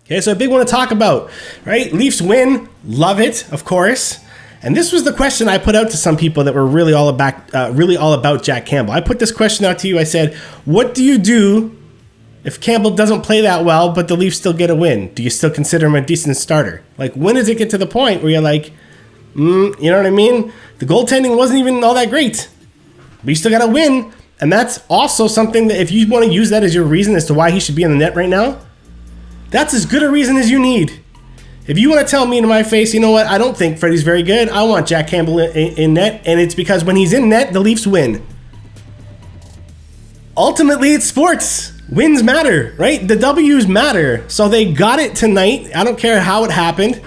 Okay, so a big one to talk about, right? Leafs win, love it, of course. And this was the question I put out to some people that were really all about Jack Campbell. I put this question out to you. I said, what do you do if Campbell doesn't play that well, but the Leafs still get a win? Do you still consider him a decent starter? Like, when does it get to the point where you're like, you know what I mean? The goaltending wasn't even all that great, but you still got to win. And that's also something that if you want to use that as your reason as to why he should be in the net right now, that's as good a reason as you need. If you want to tell me to my face, you know what, I don't think Freddie's very good, I want Jack Campbell in net, and it's because when he's in net, the Leafs win. Ultimately, it's sports. Wins matter, right? The W's matter. So they got it tonight. I don't care how it happened.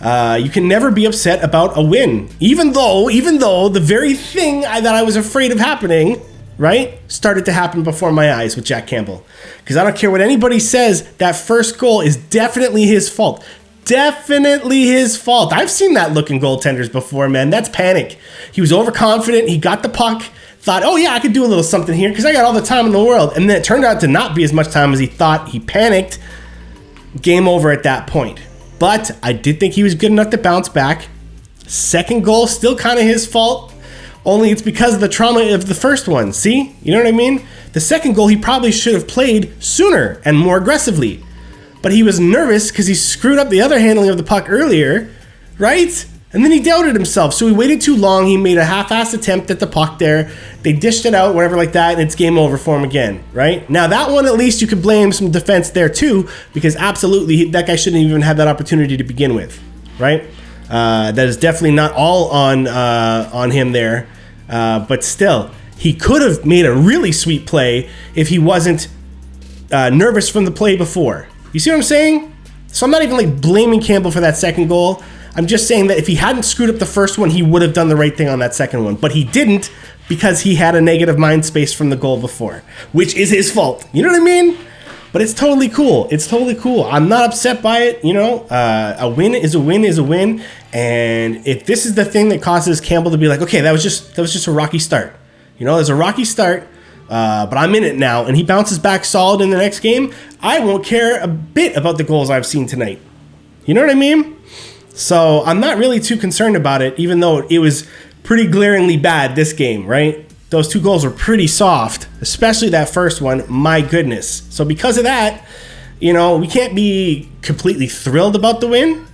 You can never be upset about a win. Even though the very thing that I was afraid of happening, right, started to happen before my eyes with Jack Campbell. Because I don't care what anybody says, that first goal is definitely his fault. Definitely his fault. I've seen that look in goaltenders before, man. That's panic. He was overconfident. He got the puck, thought, oh yeah, I could do a little something here because I got all the time in the world. And then it turned out to not be as much time as he thought. He panicked. Game over at that point. But I did think he was good enough to bounce back. Second goal, still kind of his fault. Only it's because of the trauma of the first one. See? You know what I mean? The second goal, he probably should have played sooner and more aggressively. But he was nervous because he screwed up the other handling of the puck earlier, right? And then he doubted himself. So he waited too long. He made a half-assed attempt at the puck there. They dished it out, whatever like that, and it's game over for him again, right? Now, that one, at least you could blame some defense there too, because absolutely, that guy shouldn't even have that opportunity to begin with, right? That is definitely not all on him there. But still, he could have made a really sweet play if he wasn't nervous from the play before. You see what I'm saying? So I'm not even like blaming Campbell for that second goal. I'm just saying that if he hadn't screwed up the first one, he would have done the right thing on that second one. But he didn't because he had a negative mind space from the goal before, which is his fault. You know what I mean? But it's totally cool. It's totally cool. I'm not upset by it. You know, a win is a win is a win. And if this is the thing that causes Campbell to be like, okay, that was just a rocky start. You know, there's a rocky start. But I'm in it now, and he bounces back solid in the next game, I won't care a bit about the goals I've seen tonight. You know what I mean? So I'm not really too concerned about it, even though it was pretty glaringly bad this game, right? Those two goals were pretty soft, especially that first one. My goodness. So because of that, you know, we can't be completely thrilled about the win.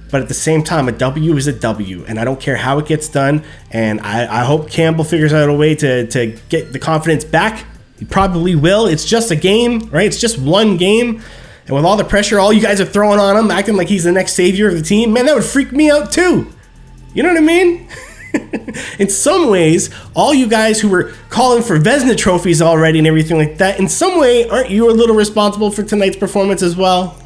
But at the same time, a W is a W, and I don't care how it gets done. And I hope Campbell figures out a way to get the confidence back. He probably will. It's just a game, right? It's just one game. And with all the pressure all you guys are throwing on him, acting like he's the next savior of the team, man, that would freak me out too. You know what I mean? In some ways, all you guys who were calling for Vezina trophies already and everything like that, in some way, aren't you a little responsible for tonight's performance as well?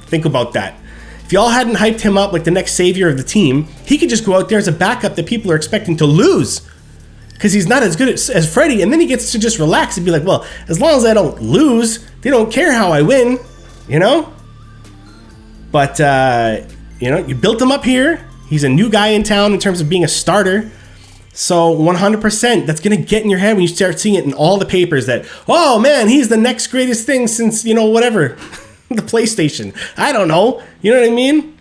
Think about that. If y'all hadn't hyped him up like the next savior of the team, he could just go out there as a backup that people are expecting to lose because he's not as good as Freddie, and then he gets to just relax and be like, well, as long as I don't lose, they don't care how I win, you know? But, you know, you built him up here. He's a new guy in town in terms of being a starter. So 100%, that's going to get in your head when you start seeing it in all the papers that, oh man, he's the next greatest thing since, you know, whatever. The PlayStation. I don't know. You know what I mean?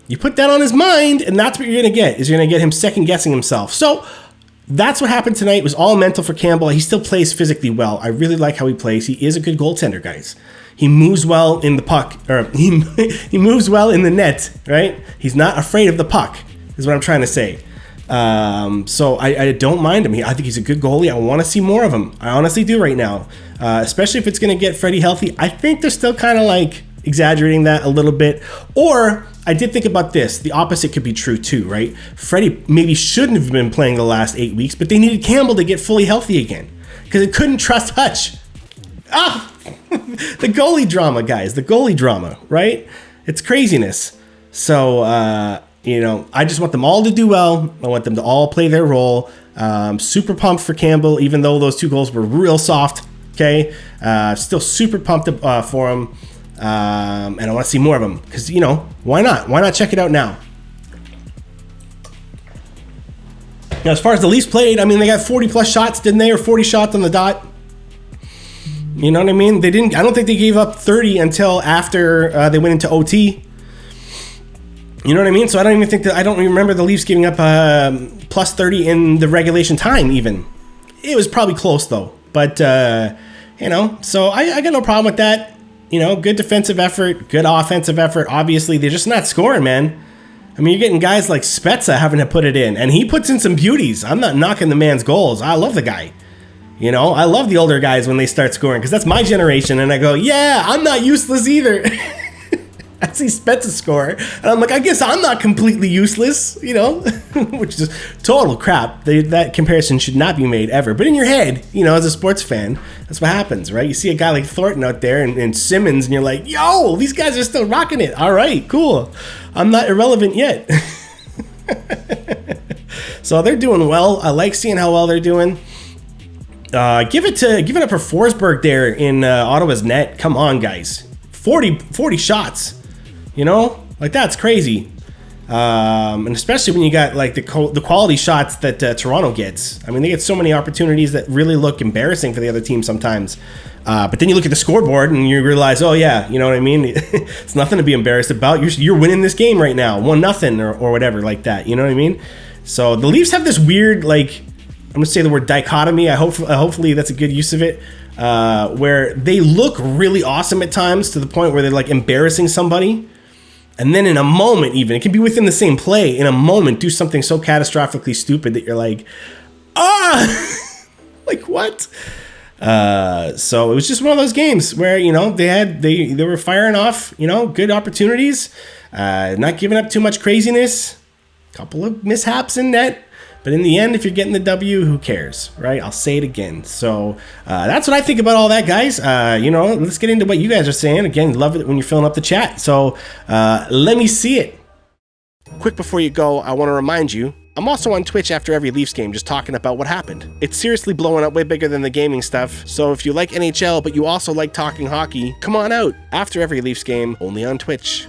You put that on his mind, and that's what you're going to get, is you're going to get him second-guessing himself. So that's what happened tonight. It was all mental for Campbell. He still plays physically well. I really like how he plays. He is a good goaltender, guys. He moves well in the puck, or he moves well in the net, right? He's not afraid of the puck, is what I'm trying to say. So I don't mind him. I think he's a good goalie. I want to see more of him. I honestly do right now. Especially if it's going to get Freddie healthy. I think they're still kind of like exaggerating that a little bit. Or I did think about this. The opposite could be true too, right? Freddie maybe shouldn't have been playing the last 8 weeks, but they needed Campbell to get fully healthy again because they couldn't trust Hutch. The goalie drama, guys. The goalie drama, right? It's craziness. So, you know, I just want them all to do well. I want them to all play their role. Super pumped for Campbell, even though those two goals were real soft. Okay, still super pumped for him, and I want to see more of him because, you know, why not? Why not check it out now? Now, as far as the Leafs played, I mean, they got 40 plus shots, didn't they, or 40 shots on the dot? You know what I mean? I don't think they gave up 30 until after they went into OT. You know what I mean? So I don't even remember the Leafs giving up plus 30 in the regulation time even. It was probably close though. But, you know, so I got no problem with that. You know, good defensive effort, good offensive effort. Obviously, they're just not scoring, man. I mean, you're getting guys like Spezza having to put it in, and he puts in some beauties. I'm not knocking the man's goals. I love the guy. You know, I love the older guys when they start scoring because that's my generation. And I go, yeah, I'm not useless either. I see Spezza score, and I'm like, I guess I'm not completely useless, you know, which is total crap. That comparison should not be made ever. But in your head, you know, as a sports fan, that's what happens, right? You see a guy like Thornton out there and Simmons, and you're like, yo, these guys are still rocking it. All right, cool. I'm not irrelevant yet. So they're doing well. I like seeing how well they're doing. Give it up for Forsberg there in Ottawa's net. Come on, guys. 40 shots. You know, like that's crazy, and especially when you got like the quality shots that Toronto gets. I mean, they get so many opportunities that really look embarrassing for the other team sometimes. But then you look at the scoreboard and you realize, oh yeah, you know what I mean? It's nothing to be embarrassed about. You're winning this game right now, 1-0 or whatever like that. You know what I mean? So the Leafs have this weird, like, I'm gonna say the word dichotomy. Hopefully that's a good use of it. Where they look really awesome at times to the point where they're like embarrassing somebody. And then in a moment, even, it can be within the same play, in a moment, do something so catastrophically stupid that you're like, like what? So it was just one of those games where, you know, they were firing off, you know, good opportunities, not giving up too much craziness, a couple of mishaps in net. But in the end, if you're getting the W, who cares, right? I'll say it again. So that's what I think about all that, guys. You know, let's get into what you guys are saying. Again, love it when you're filling up the chat. So let me see it. Quick before you go, I want to remind you, I'm also on Twitch after every Leafs game just talking about what happened. It's seriously blowing up way bigger than the gaming stuff. So if you like NHL, but you also like talking hockey, come on out after every Leafs game, only on Twitch.